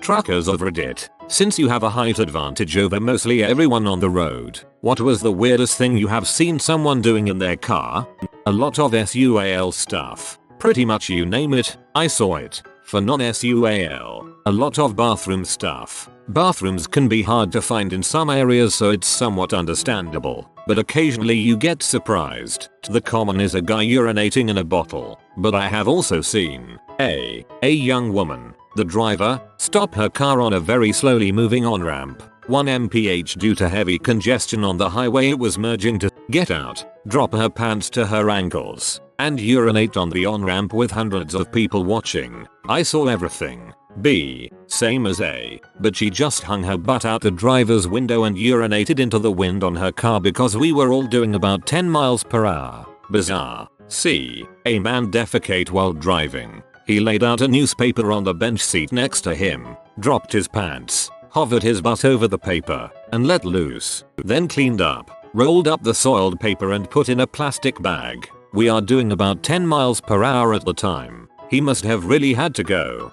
truckers of Reddit, since you have a height advantage over mostly everyone on the road, what was the weirdest thing you have seen someone doing in their car? A lot of SUAL stuff. Pretty much you name it, I saw it. For non-SUAL, a lot of bathroom stuff. Bathrooms can be hard to find in some areas, so it's somewhat understandable, but occasionally you get surprised. The common is a guy urinating in a bottle, but I have also seen a young woman, the driver, stop her car on a very slowly moving on-ramp, 1 mph due to heavy congestion on the highway it was merging to, get out, drop her pants to her ankles, and urinate on the on-ramp with hundreds of people watching. I saw everything. B. Same as A. But she just hung her butt out the driver's window and urinated into the wind on her car because we were all doing about 10 miles per hour. Bizarre. C. A man defecate while driving. He laid out a newspaper on the bench seat next to him, dropped his pants, hovered his butt over the paper, and let loose. Then cleaned up, rolled up the soiled paper and put in a plastic bag. We are doing about 10 miles per hour at the time. He must have really had to go.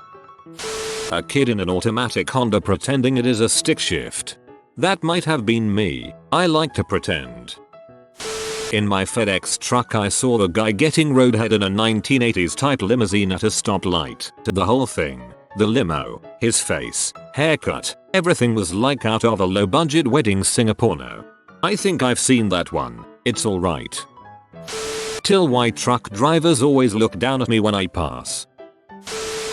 A kid in an automatic Honda pretending it is a stick shift. That might have been me. I like to pretend. In my FedEx truck I saw a guy getting roadhead in a 1980s type limousine at a stoplight. The whole thing, the limo, his face, haircut, everything was like out of a low budget wedding singer porno. I think I've seen that one. It's alright. Till why truck drivers always look down at me when I pass.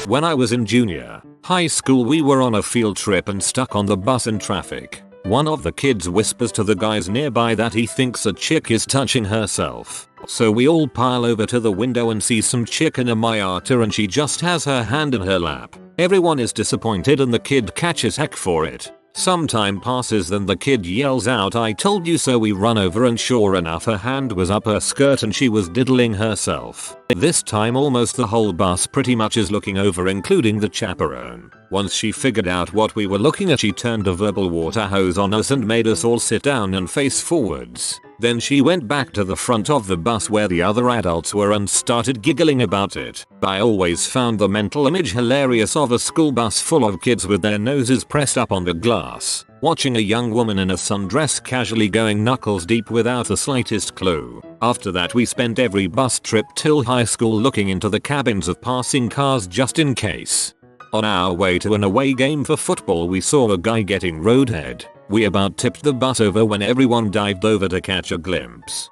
When I was in junior high school we were on a field trip and stuck on the bus in traffic. One of the kids whispers to the guys nearby that he thinks a chick is touching herself. So we all pile over to the window and see some chick in a Miata and she just has her hand in her lap. Everyone is disappointed and the kid catches heck for it. Some time passes, then the kid yells out, "I told you so." We run over and sure enough her hand was up her skirt and she was diddling herself. This time almost the whole bus pretty much is looking over, including the chaperone. Once she figured out what we were looking at she turned a verbal water hose on us and made us all sit down and face forwards. Then she went back to the front of the bus where the other adults were and started giggling about it. I always found the mental image hilarious of a school bus full of kids with their noses pressed up on the glass, watching a young woman in a sundress casually going knuckles deep without the slightest clue. After that we spent every bus trip till high school looking into the cabins of passing cars just in case. On our way to an away game for football we saw a guy getting roadhead. We about tipped the bus over when everyone dived over to catch a glimpse.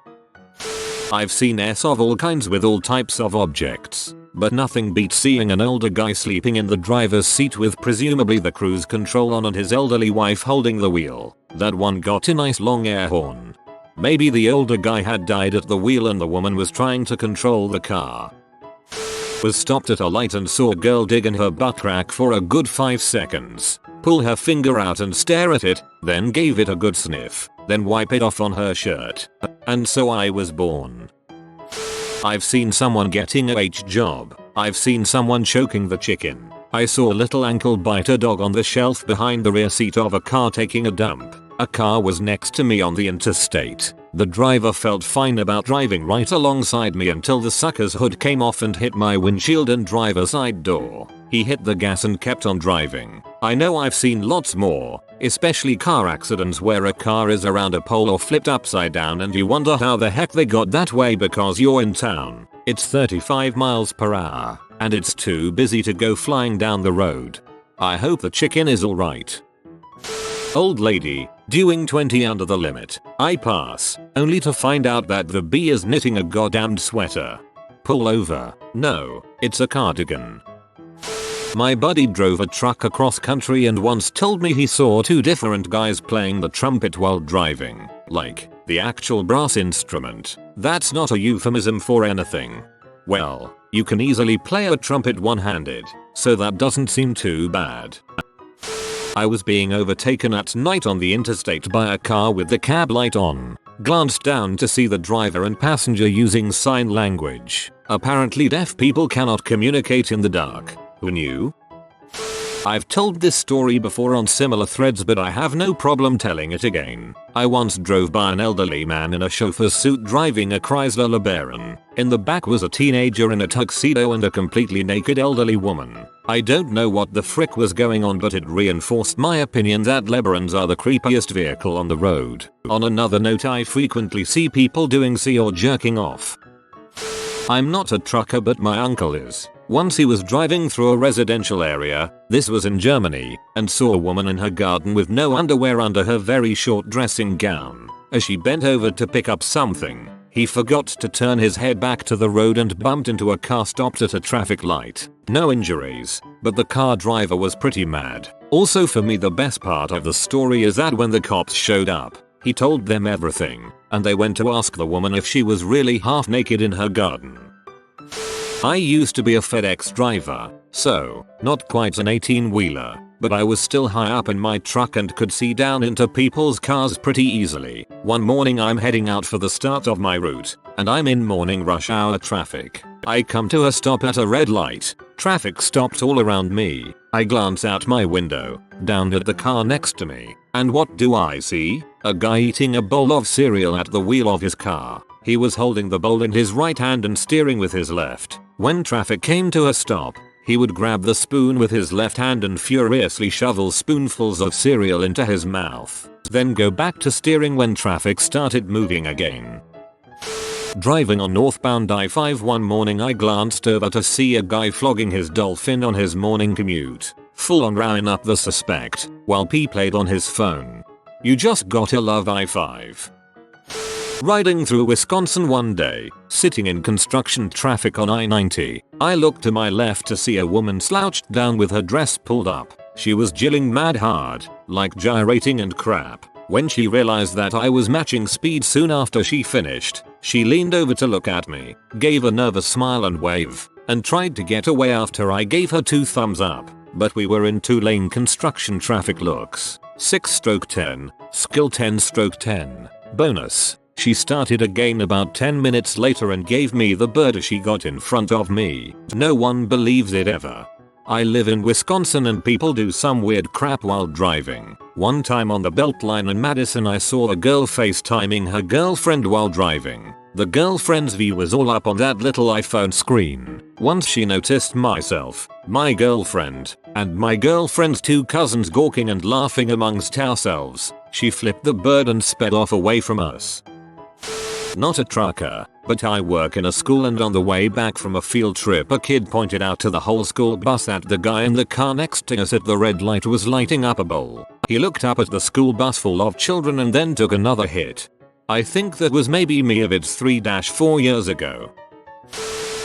I've seen S of all kinds with all types of objects, but nothing beats seeing an older guy sleeping in the driver's seat with presumably the cruise control on and his elderly wife holding the wheel. That one got a nice long air horn. Maybe the older guy had died at the wheel and the woman was trying to control the car. Was stopped at a light and saw a girl dig in her butt crack for a good 5 seconds. Pull her finger out and stare at it, then gave it a good sniff, then wipe it off on her shirt. And so I was born. I've seen someone getting a H job. I've seen someone choking the chicken. I saw a little ankle biter dog on the shelf behind the rear seat of a car taking a dump. A car was next to me on the interstate. The driver felt fine about driving right alongside me until the sucker's hood came off and hit my windshield and driver's side door. He hit the gas and kept on driving. I know I've seen lots more, especially car accidents where a car is around a pole or flipped upside down and you wonder how the heck they got that way because you're in town. It's 35 miles per hour and it's too busy to go flying down the road. I hope the chicken is alright. Old lady, doing 20 under the limit. I pass, only to find out that the bee is knitting a goddamned sweater. Pull over. No, it's a cardigan. My buddy drove a truck across country and once told me he saw 2 different guys playing the trumpet while driving. Like, the actual brass instrument. That's not a euphemism for anything. Well, you can easily play a trumpet one-handed, so that doesn't seem too bad. I was being overtaken at night on the interstate by a car with the cab light on. Glanced down to see the driver and passenger using sign language. Apparently deaf people cannot communicate in the dark. Who knew? I've told this story before on similar threads, but I have no problem telling it again. I once drove by an elderly man in a chauffeur's suit driving a Chrysler LeBaron. In the back was a teenager in a tuxedo and a completely naked elderly woman. I don't know what the frick was going on, but it reinforced my opinion that LeBarons are the creepiest vehicle on the road. On another note, I frequently see people doing C or jerking off. I'm not a trucker, but my uncle is. Once he was driving through a residential area, this was in Germany, and saw a woman in her garden with no underwear under her very short dressing gown. As she bent over to pick up something, he forgot to turn his head back to the road and bumped into a car stopped at a traffic light. No injuries, but the car driver was pretty mad. Also, for me, the best part of the story is that when the cops showed up, he told them everything, and they went to ask the woman if she was really half naked in her garden. I used to be a FedEx driver, so not quite an 18-wheeler, but I was still high up in my truck and could see down into people's cars pretty easily. One morning I'm heading out for the start of my route, and I'm in morning rush hour traffic. I come to a stop at a red light. Traffic stopped all around me. I glance out my window, down at the car next to me, and what do I see? A guy eating a bowl of cereal at the wheel of his car. He was holding the bowl in his right hand and steering with his left. When traffic came to a stop, he would grab the spoon with his left hand and furiously shovel spoonfuls of cereal into his mouth, then go back to steering when traffic started moving again. Driving on northbound I-5 one morning, I glanced over to see a guy flogging his dolphin on his morning commute, full on rowing up the suspect, while P played on his phone. You just gotta love I-5. Riding through Wisconsin one day, sitting in construction traffic on I-90, I looked to my left to see a woman slouched down with her dress pulled up. She was jilling mad hard, like gyrating and crap. When she realized that I was matching speed soon after she finished, she leaned over to look at me, gave a nervous smile and wave, and tried to get away after I gave her 2 thumbs up. But we were in 2-lane construction traffic. Looks 6/10, skill 10/10. Bonus. She started again about 10 minutes later and gave me the bird as she got in front of me. No one believes it ever. I live in Wisconsin and people do some weird crap while driving. One time on the Beltline in Madison, I saw a girl FaceTiming her girlfriend while driving. The girlfriend's view was all up on that little iPhone screen. Once she noticed myself, my girlfriend, and my girlfriend's 2 cousins gawking and laughing amongst ourselves, she flipped the bird and sped off away from us. Not a trucker, but I work in a school, and on the way back from a field trip, a kid pointed out to the whole school bus that the guy in the car next to us at the red light was lighting up a bowl. He looked up at the school bus full of children and then took another hit. I think that was maybe me of its 3-4 years ago.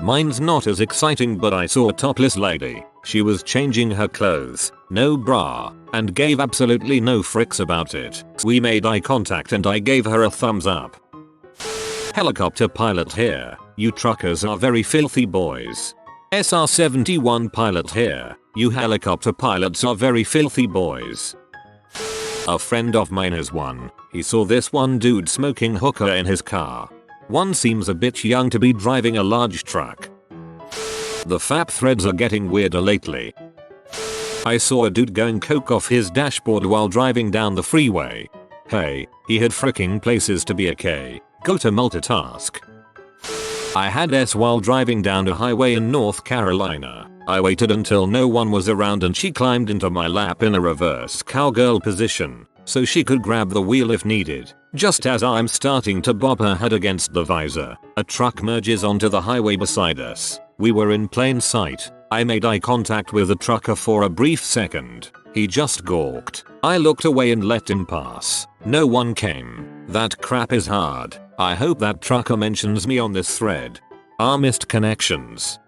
Mine's not as exciting, but I saw a topless lady. She was changing her clothes, no bra, and gave absolutely no fricks about it. We made eye contact and I gave her a thumbs up. Helicopter pilot here. You truckers are very filthy boys. SR-71 pilot here. You helicopter pilots are very filthy boys. A friend of mine has one. He saw this one dude smoking hookah in his car. One seems a bit young to be driving a large truck. The FAP threads are getting weirder lately. I saw a dude going coke off his dashboard while driving down the freeway. Hey, he had fricking places to be okay. Go to multitask. I had S while driving down a highway in North Carolina. I waited until no one was around and she climbed into my lap in a reverse cowgirl position, so she could grab the wheel if needed. Just as I'm starting to bob her head against the visor, a truck merges onto the highway beside us. We were in plain sight. I made eye contact with the trucker for a brief second. He just gawked. I looked away and let him pass. No one came. That crap is hard. I hope that trucker mentions me on this thread. Missed connections.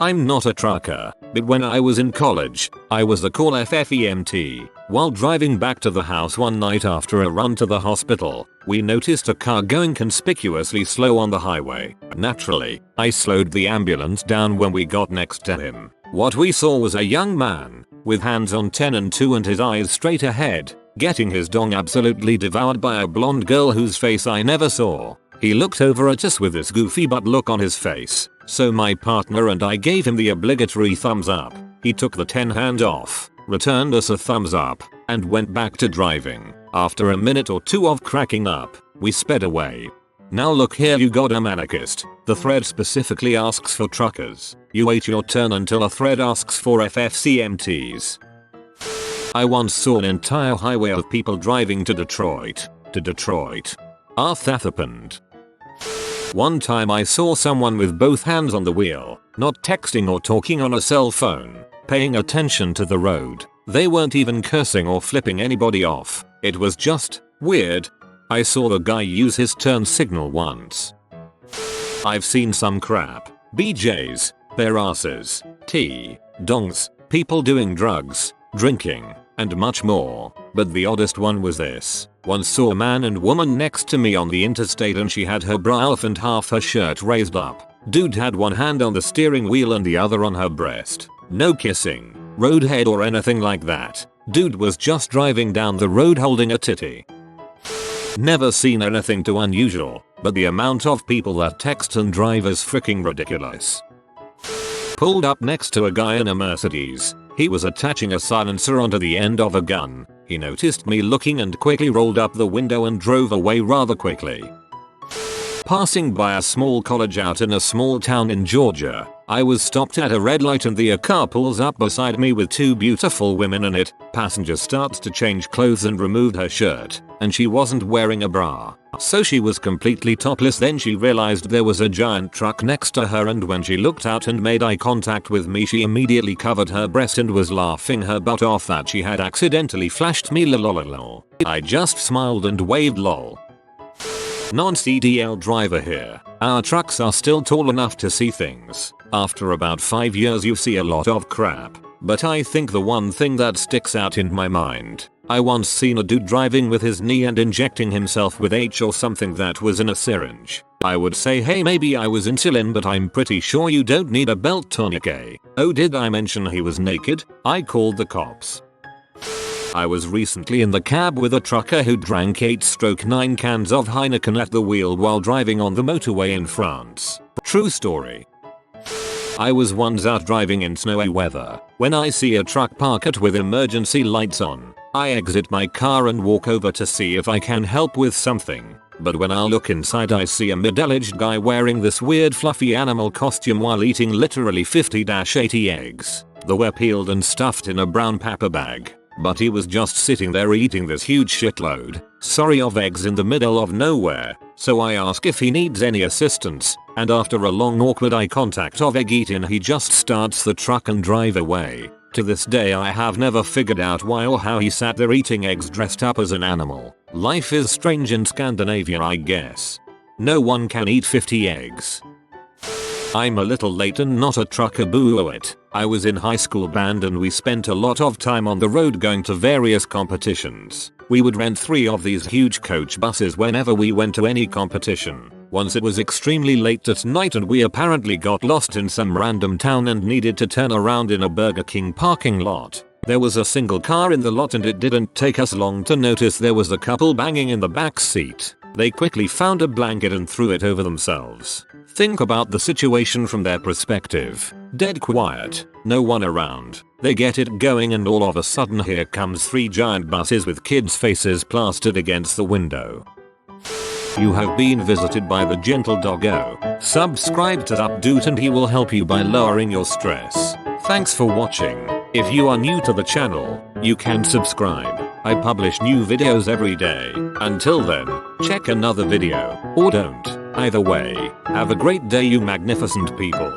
I'm not a trucker, but when I was in college, I was a call FFEMT. While driving back to the house one night after a run to the hospital, we noticed a car going conspicuously slow on the highway. Naturally, I slowed the ambulance down when we got next to him. What we saw was a young man, with hands on 10 and 2 and his eyes straight ahead, getting his dong absolutely devoured by a blonde girl whose face I never saw. He looked over at us with this goofy butt look on his face, so my partner and I gave him the obligatory thumbs up. He took the 10 hand off, returned us a thumbs up, and went back to driving. After a minute or two of cracking up, we sped away. Now look here, you goddamn anarchist. The thread specifically asks for truckers. You wait your turn until a thread asks for FFCMTs. I once saw an entire highway of people driving to Detroit. That happened. One time I saw someone with both hands on the wheel, not texting or talking on a cell phone, paying attention to the road. They weren't even cursing or flipping anybody off. It was just weird. I saw the guy use his turn signal once. I've seen some crap. BJs, bare asses, dongs, people doing drugs, drinking, and much more. But the oddest one was this. Once saw a man and woman next to me on the interstate and she had her bra off and half her shirt raised up. Dude had one hand on the steering wheel and the other on her breast. No kissing, roadhead or anything like that. Dude was just driving down the road holding a titty. Never seen anything too unusual, but the amount of people that text and drive is freaking ridiculous. Pulled up next to a guy in a Mercedes. He was attaching a silencer onto the end of a gun. He noticed me looking and quickly rolled up the window and drove away rather quickly. Passing by a small college out in a small town in Georgia, I was stopped at a red light and a car pulls up beside me with two beautiful women in it. Passenger starts to change clothes and removed her shirt, and she wasn't wearing a bra. So she was completely topless. Then she realized there was a giant truck next to her, and when she looked out and made eye contact with me, she immediately covered her breast and was laughing her butt off that she had accidentally flashed me lol. I just smiled and waved lol. Non-CDL driver here. Our trucks are still tall enough to see things. After about 5 years you see a lot of crap. But I think the one thing that sticks out in my mind. I once seen a dude driving with his knee and injecting himself with H or something that was in a syringe. I would say hey maybe I was insulin, but I'm pretty sure you don't need a belt tourniquet. Oh, did I mention he was naked? I called the cops. I was recently in the cab with a trucker who drank 8/9 cans of Heineken at the wheel while driving on the motorway in France. True story. I was once out driving in snowy weather when I see a truck parked with emergency lights on. I exit my car and walk over to see if I can help with something. But when I look inside I see a middle-aged guy wearing this weird fluffy animal costume while eating literally 50-80 eggs. They were peeled and stuffed in a brown paper bag. But he was just sitting there eating this huge shitload, of eggs in the middle of nowhere. So I ask if he needs any assistance, and after a long awkward eye contact of egg eating he just starts the truck and drive away. To this day I have never figured out why or how he sat there eating eggs dressed up as an animal. Life is strange in Scandinavia, I guess. No one can eat 50 eggs. I'm a little late and not a trucker, boo it. I was in high school band and we spent a lot of time on the road going to various competitions. We would rent 3 of these huge coach buses whenever we went to any competition. Once it was extremely late at night and we apparently got lost in some random town and needed to turn around in a Burger King parking lot. There was a single car in the lot and it didn't take us long to notice there was a couple banging in the back seat. They quickly found a blanket and threw it over themselves. Think about the situation from their perspective. Dead quiet, no one around. They get it going and all of a sudden here comes 3 giant buses with kids' faces plastered against the window. You have been visited by the gentle doggo. Subscribe to Updoot and he will help you by lowering your stress. Thanks for watching. If you are new to the channel, you can subscribe. I publish new videos every day. Until then, check another video, or don't. Either way, have a great day you magnificent people.